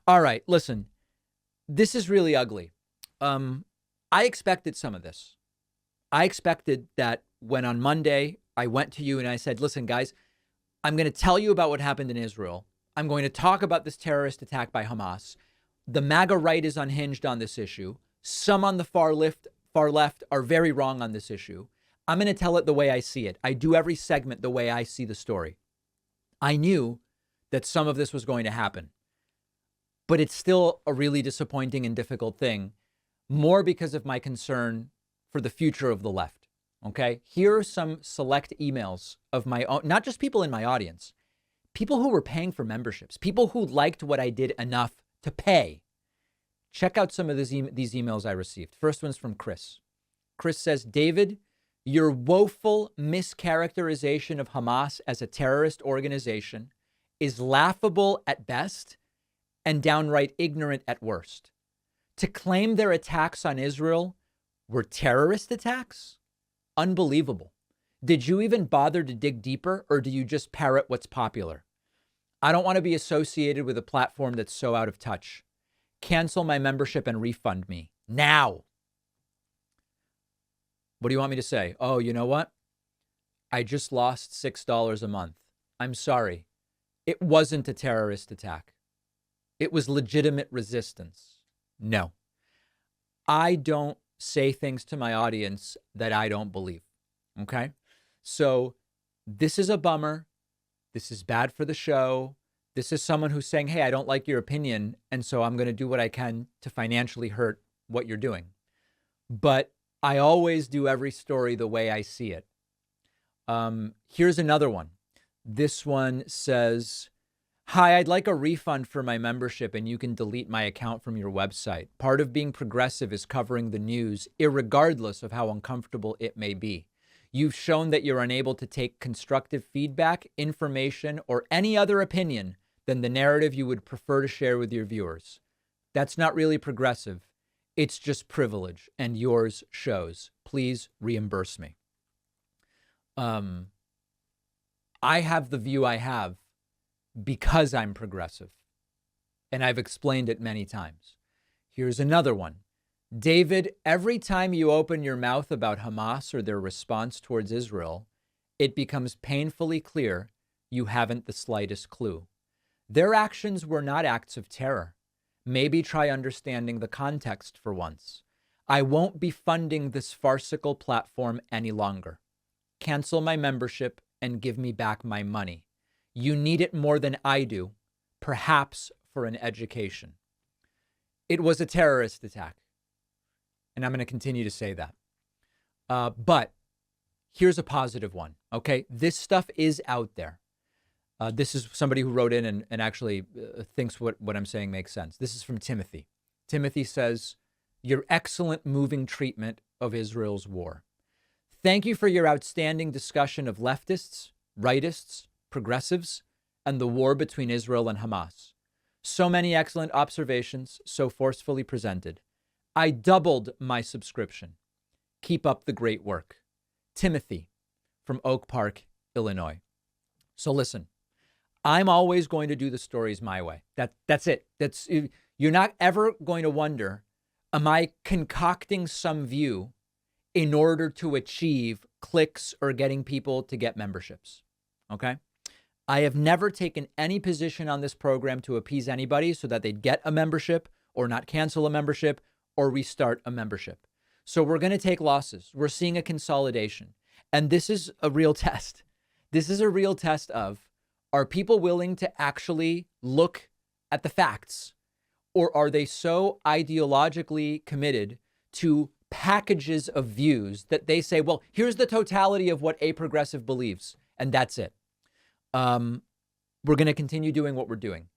All right, listen, this is really ugly. I expected some of this. I expected that when on Monday I went to you and I said, listen, guys, I'm going to tell you about what happened in Israel. I'm going to talk about this terrorist attack by Hamas. The MAGA right is unhinged on this issue. Some on the far left are very wrong on this issue. I'm going to tell it the way I see it. I do every segment the way I see the story. I knew that some of this was going to happen, but it's still a really disappointing and difficult thing, more because of my concern for the future of the left. Okay, here are some select emails of my own, not just people in my audience, people who were paying for memberships, people who liked what I did enough to pay. Check out some of these emails I received. First one's from Chris. Chris says, David, your woeful mischaracterization of Hamas as a terrorist organization is laughable at best and downright ignorant at worst. To claim their attacks on Israel were terrorist attacks? Unbelievable. Did you even bother to dig deeper, or do you just parrot what's popular? I don't want to be associated with a platform that's so out of touch. Cancel my membership and refund me now. What do you want me to say? Oh, you know what? I just lost $6 a month. I'm sorry. It wasn't a terrorist attack. It was legitimate resistance. No. I don't say things to my audience that I don't believe. Okay? So this is a bummer. This is bad for the show. This is someone who's saying, hey, I don't like your opinion, and so I'm going to do what I can to financially hurt what you're doing. But I always do every story the way I see it. Here's another one. This one says, hi, I'd like a refund for my membership and you can delete my account from your website. Part of being progressive is covering the news, irregardless of how uncomfortable it may be. You've shown that you're unable to take constructive feedback, information, or any other opinion than the narrative you would prefer to share with your viewers. That's not really progressive. It's just privilege, and yours shows. Please reimburse me. I have the view I have because I'm progressive, and I've explained it many times. Here's another one. David, every time you open your mouth about Hamas or their response towards Israel, it becomes painfully clear you haven't the slightest clue. Their actions were not acts of terror. Maybe try understanding the context for once. I won't be funding this farcical platform any longer. Cancel my membership and give me back my money. You need it more than I do, perhaps for an education. It was a terrorist attack, and I'm going to continue to say that. But here's a positive one, okay? This stuff is out there. This is somebody who wrote in and actually thinks what I'm saying makes sense. This is from Timothy. Timothy says, your excellent moving treatment of Israel's war. Thank you for your outstanding discussion of leftists, rightists, progressives, and the war between Israel and Hamas. So many excellent observations, so forcefully presented. I doubled my subscription. Keep up the great work. Timothy from Oak Park, Illinois. So listen, I'm always going to do the stories my way. That's it. You're not ever going to wonder, am I concocting some view in order to achieve clicks or getting people to get memberships? Okay. I have never taken any position on this program to appease anybody so that they'd get a membership or not cancel a membership or restart a membership. So we're going to take losses. We're seeing a consolidation. And this is a real test. This is a real test of, are people willing to actually look at the facts? Or are they so ideologically committed to packages of views that they say, well, here's the totality of what a progressive believes, and that's it. We're going to continue doing what we're doing.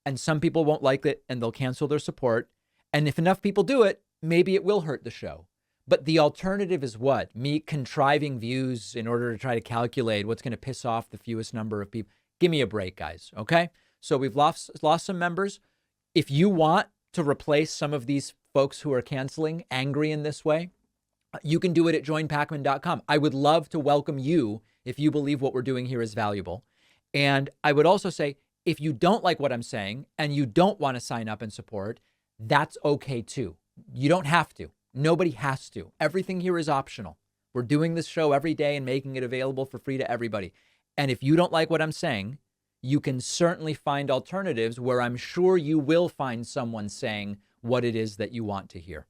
And some people won't like it and they'll cancel their support. And if enough people do it, maybe it will hurt the show. But the alternative is what? Me contriving views in order to try to calculate what's going to piss off the fewest number of people. Give me a break, guys. Okay. So we've lost some members. If you want to replace some of these folks who are canceling angry in this way, you can do it at joinpacman.com. I would love to welcome you if you believe what we're doing here is valuable. And I would also say, If you don't like what I'm saying and you don't want to sign up and support, that's okay too. You don't have to. Nobody has to. Everything here is optional. We're doing this show every day and making it available for free to everybody. And if you don't like what I'm saying, you can certainly find alternatives where I'm sure you will find someone saying what it is that you want to hear.